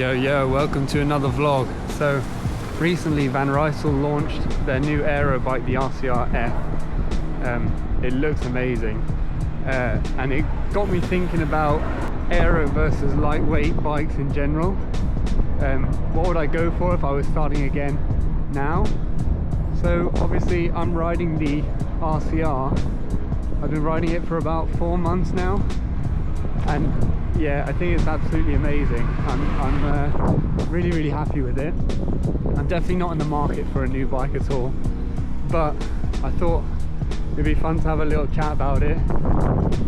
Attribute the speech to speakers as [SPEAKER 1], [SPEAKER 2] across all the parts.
[SPEAKER 1] Yo, welcome to another vlog. So recently Van Rysel launched their new Aero bike, the RCR-F. It looks amazing, and it got me thinking about aero versus lightweight bikes in general. What would I go for if I was starting again now? So obviously I'm riding the RCR. I've been riding it for about 4 months now, and yeah, I think it's absolutely amazing. I'm really happy with it. I'm definitely not in the market for a new bike at all, but I thought it'd be fun to have a little chat about it,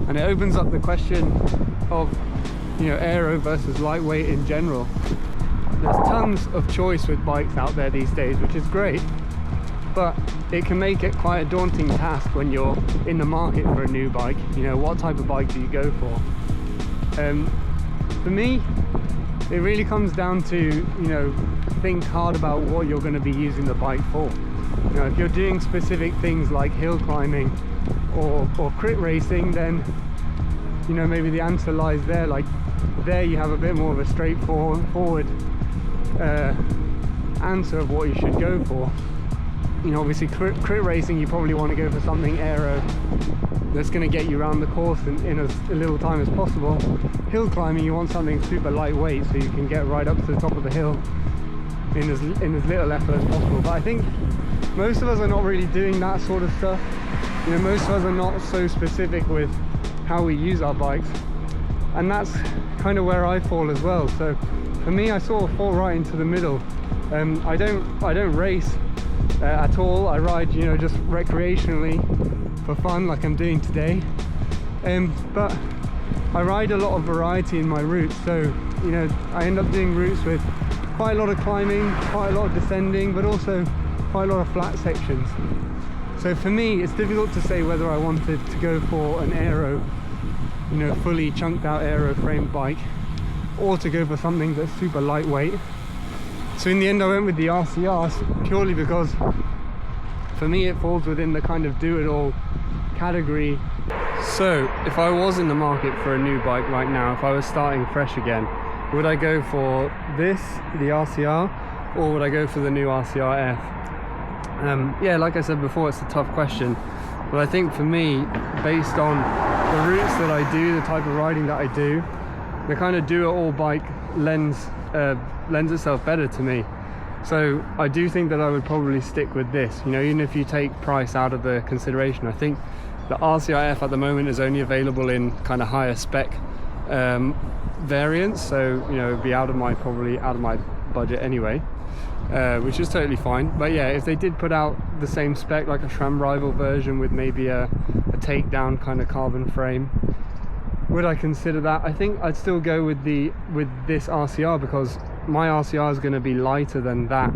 [SPEAKER 1] and it opens up the question of, you know, aero versus lightweight in general. There's tons of choice with bikes out there these days, which is great, but it can make it quite a daunting task when you're in the market for a new bike. You know, what type of bike do you go for? For me, it really comes down to, you know, think hard about what you're going to be using the bike for. You know, if you're doing specific things like hill climbing or crit racing, then, you know, maybe the answer lies there. Like there you have a bit more of a straightforward answer of what you should go for. You know, obviously crit racing, you probably want to go for something aero that's going to get you around the course in as little time as possible. Hill climbing, you want something super lightweight so you can get right up to the top of the hill in as little effort as possible. But I think most of us are not really doing that sort of stuff. You know, most of us are not so specific with how we use our bikes, and that's kind of where I fall as well. So for me, I sort of fall right into the middle. I don't race at all. I ride, you know, just recreationally for fun, like I'm doing today. But I ride a lot of variety in my routes, so, you know, I end up doing routes with quite a lot of climbing, quite a lot of descending, but also quite a lot of flat sections. So for me, it's difficult to say whether I wanted to go for an aero, you know, fully chunked out aero framed bike, or to go for something that's super lightweight. So in the end I went with the RCR purely because for me it falls within the kind of do-it-all category. So if I was in the market for a new bike right now, if I was starting fresh again, would I go for this, the RCR, or would I go for the new RCR-F? Yeah, like I said before, it's a tough question, but I think for me, based on the routes that I do, the type of riding that I do, the kind of do-it-all bike lends itself better to me. So I do think that I would probably stick with this. You know, even if you take price out of the consideration, I think the RCR-F at the moment is only available in kind of higher spec variants, so, you know, it'd be probably out of my budget anyway, which is totally fine. But yeah, if they did put out the same spec, like a SRAM rival version with maybe a takedown kind of carbon frame, would I consider that? I think I'd still go with this RCR, because my RCR is going to be lighter than that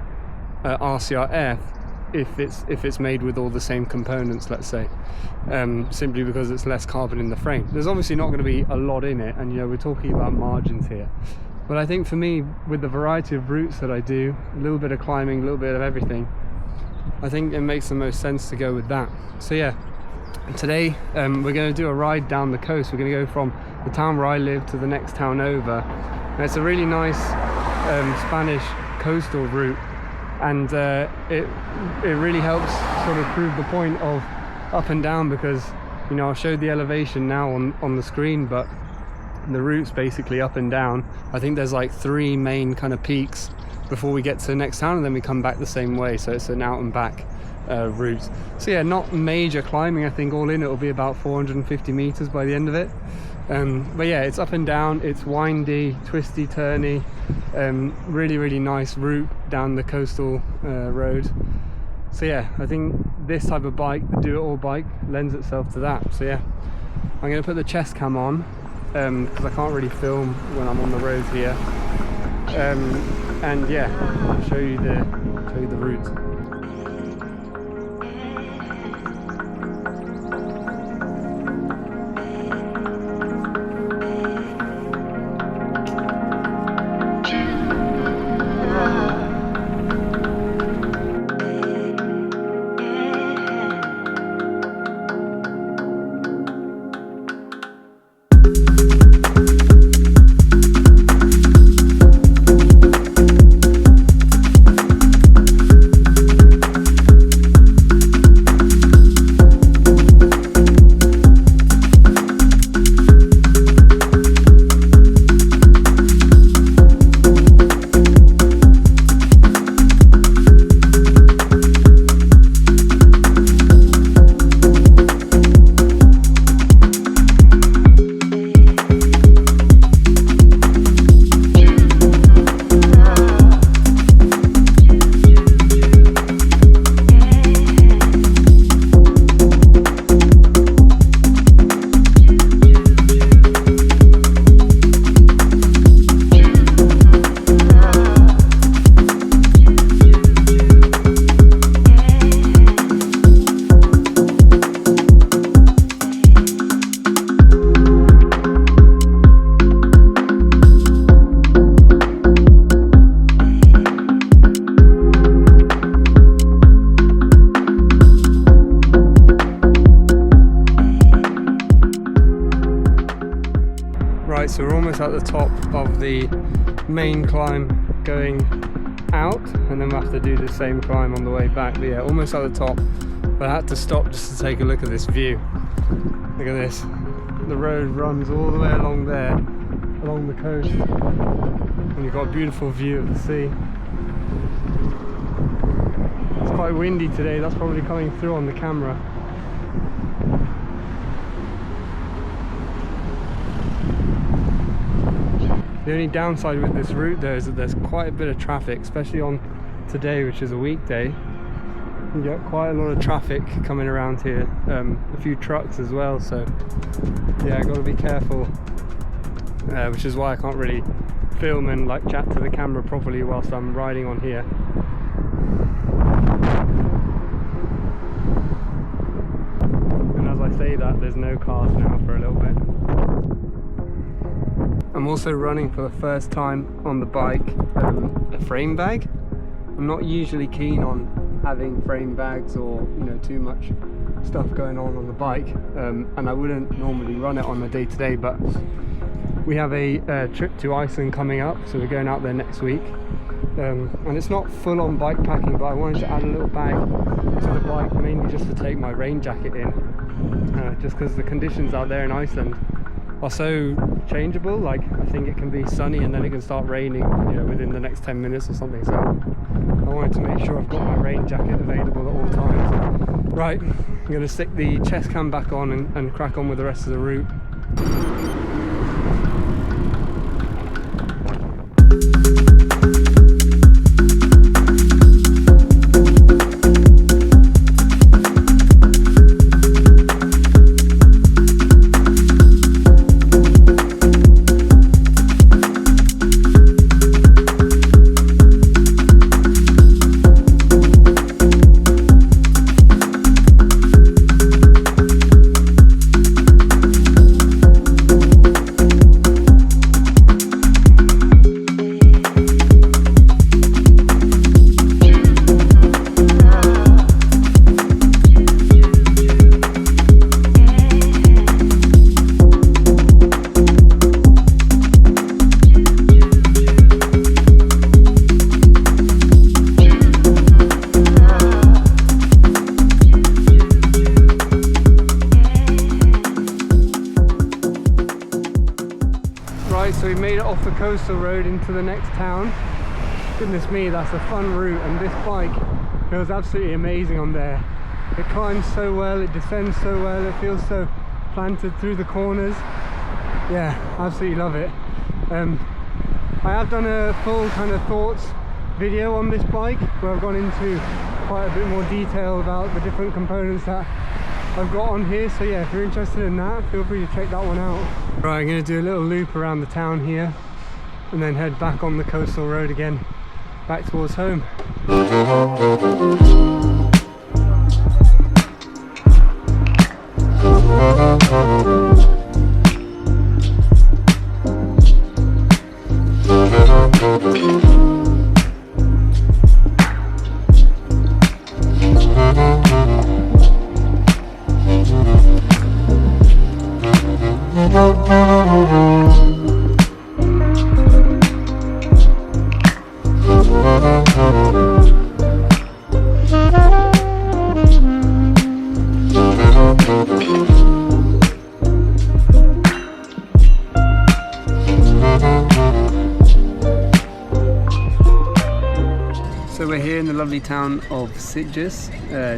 [SPEAKER 1] RCR-F if it's made with all the same components, let's say, simply because it's less carbon in the frame. There's obviously not going to be a lot in it, and, you know, we're talking about margins here, but I think for me, with the variety of routes that I do, a little bit of climbing, a little bit of everything, I think it makes the most sense to go with that. So yeah, today we're going to do a ride down the coast. We're going to go from the town where I live to the next town over, and it's a really nice Spanish coastal route, and it really helps sort of prove the point of up and down, because, you know, I'll show the elevation now on the screen, but the route's basically up and down. I think there's like 3 main kind of peaks before we get to the next town, and then we come back the same way, so it's an out and back route. So yeah, not major climbing. I think all in it will be about 450 meters by the end of it. But yeah, it's up and down, it's windy, twisty, turny, really nice route down the coastal road. So yeah, I think this type of bike, the do-it-all bike, lends itself to that. So yeah, I'm going to put the chest cam on, because I can't really film when I'm on the road here, and yeah, I'll show you the route. almost at the top of the main climb going out, and then we'll have to do the same climb on the way back. But yeah, almost at the top, but I had to stop just to take a look at this view. Look at this. The road runs all the way along there, along the coast, and you've got a beautiful view of the sea. It's quite windy today, that's probably coming through on the camera. The only downside with this route though is that there's quite a bit of traffic, especially on today, which is a weekday. You get quite a lot of traffic coming around here, a few trucks as well, so yeah, I've got to be careful, which is why I can't really film and like chat to the camera properly whilst I'm riding on here. And as I say that, there's no cars now for a little bit. I'm also running for the first time on the bike a frame bag. I'm not usually keen on having frame bags or, you know, too much stuff going on the bike, and I wouldn't normally run it on a day-to-day, but we have a trip to Iceland coming up, so we're going out there next week, and it's not full-on bike packing, but I wanted to add a little bag to the bike, mainly just to take my rain jacket in, just because the conditions out there in Iceland are so changeable. Like, I think it can be sunny and then it can start raining, you know, within the next 10 minutes or something, so I wanted to make sure I've got my rain jacket available at all times. Right, I'm going to stick the chest cam back on and crack on with the rest of the route. So we made it off the coastal road into the next town. Goodness me, that's a fun route, and this bike feels absolutely amazing on there. It climbs so well, it descends so well, it feels so planted through the corners. Yeah, absolutely love it. I have done a full kind of thoughts video on this bike where I've gone into quite a bit more detail about the different components that I've got on here, so yeah, if you're interested in that, feel free to check that one out. Right, I'm going to do a little loop around the town here and then head back on the coastal road again, back towards home. So we're here in the lovely town of Sitges,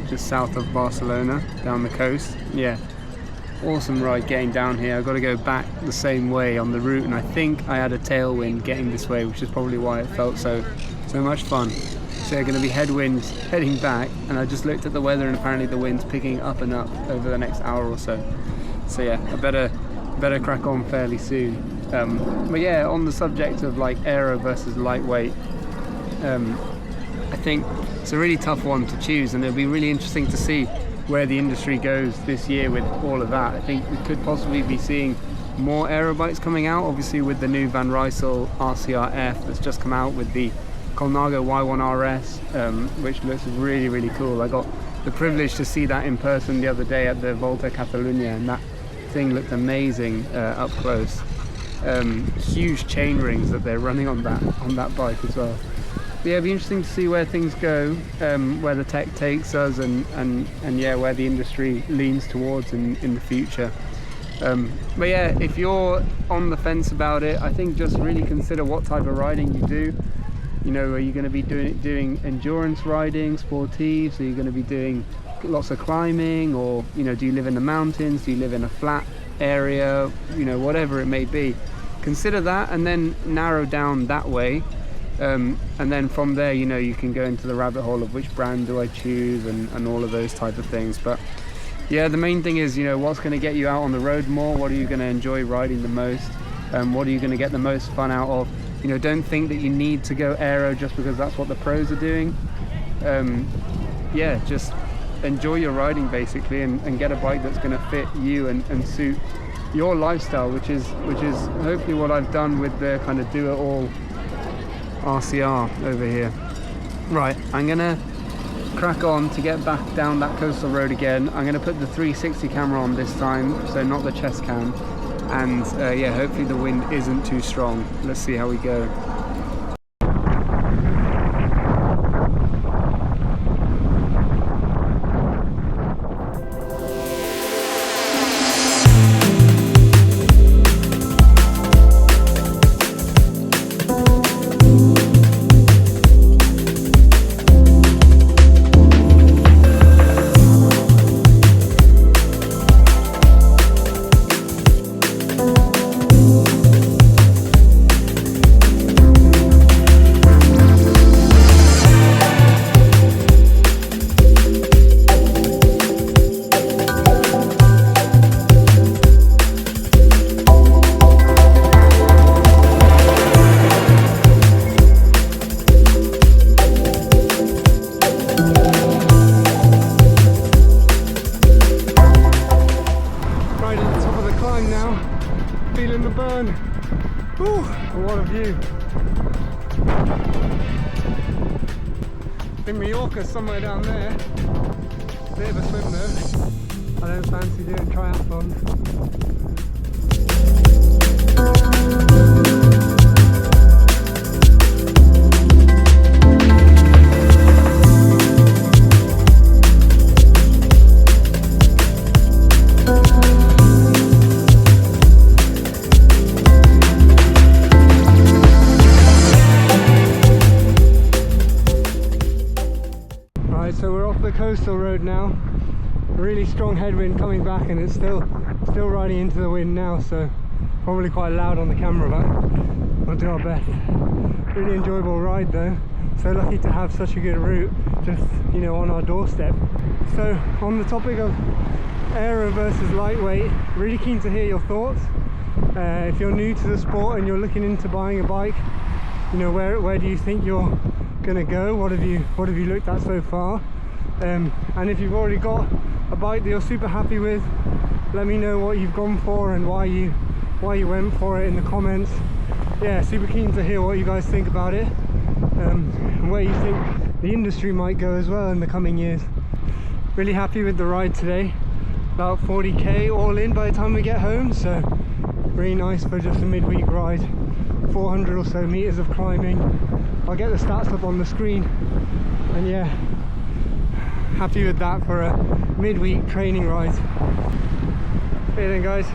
[SPEAKER 1] just south of Barcelona, down the coast. Yeah, awesome ride getting down here. I've got to go back the same way on the route, and I think I had a tailwind getting this way, which is probably why it felt so much fun. So we're going to be headwind heading back, and I just looked at the weather, and apparently the wind's picking up and up over the next hour or so. So yeah, I better crack on fairly soon. But yeah, on the subject of like aero versus lightweight, I think it's a really tough one to choose, and it'll be really interesting to see where the industry goes this year with all of that. I think we could possibly be seeing more aero bikes coming out, obviously with the new Rysel RCR-F that's just come out, with the Colnago Y1 RS, which looks really cool. I got the privilege to see that in person the other day at the Volta Catalunya, and that thing looked amazing up close. huge chain rings that they're running on that bike as well. But yeah, it'll be interesting to see where things go, where the tech takes us, and yeah, where the industry leans towards in the future. But yeah, if you're on the fence about it, I think just really consider what type of riding you do. You know, are you going to be doing endurance riding, sportives? Are you going to be doing lots of climbing? Or, you know, do you live in the mountains? Do you live in a flat area? You know, whatever it may be. Consider that and then narrow down that way. And then from there, you know, you can go into the rabbit hole of which brand do I choose and all of those type of things. But yeah, the main thing is, you know, what's going to get you out on the road more? What are you going to enjoy riding the most? What are you going to get the most fun out of? You know, don't think that you need to go aero just because that's what the pros are doing. Yeah, just enjoy your riding basically, and get a bike that's going to fit you and suit your lifestyle, which is hopefully what I've done with the kind of do-it-all RCR over here. Right, I'm gonna crack on to get back down that coastal road again. I'm gonna put the 360 camera on this time, so not the chest cam, and yeah, hopefully the wind isn't too strong. Let's see how we go. Somewhere down there, bit of a swim though. I don't fancy doing triathlons. So we're off the coastal road now. A really strong headwind coming back, and it's still riding into the wind now, so probably quite loud on the camera, but we'll do our best. Really enjoyable ride though. So lucky to have such a good route just, you know, on our doorstep. So on the topic of aero versus lightweight, really keen to hear your thoughts. If you're new to the sport and you're looking into buying a bike, you know, where do you think you're gonna go? What have you looked at so far? And if you've already got a bike that you're super happy with, let me know what you've gone for and why you went for it in the comments. Yeah, super keen to hear what you guys think about it, and where you think the industry might go as well in the coming years. Really happy with the ride today. About 40k all in by the time we get home, so really nice for just a midweek ride. 400 or so meters of climbing. I'll get the stats up on the screen, and yeah, happy with that for a midweek training ride. Okay then guys,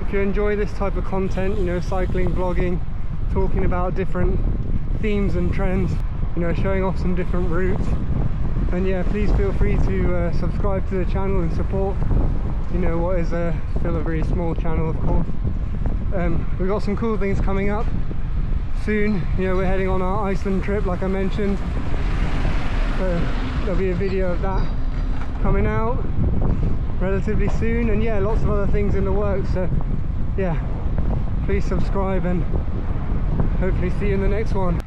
[SPEAKER 1] if you enjoy this type of content, you know, cycling, vlogging, talking about different themes and trends, you know, showing off some different routes, and yeah, please feel free to subscribe to the channel and support, you know, what is still a very small channel, of course. We've got some cool things coming up soon. You know, we're heading on our Iceland trip, like I mentioned, so there'll be a video of that coming out relatively soon, and yeah, lots of other things in the works. So yeah, please subscribe and hopefully see you in the next one.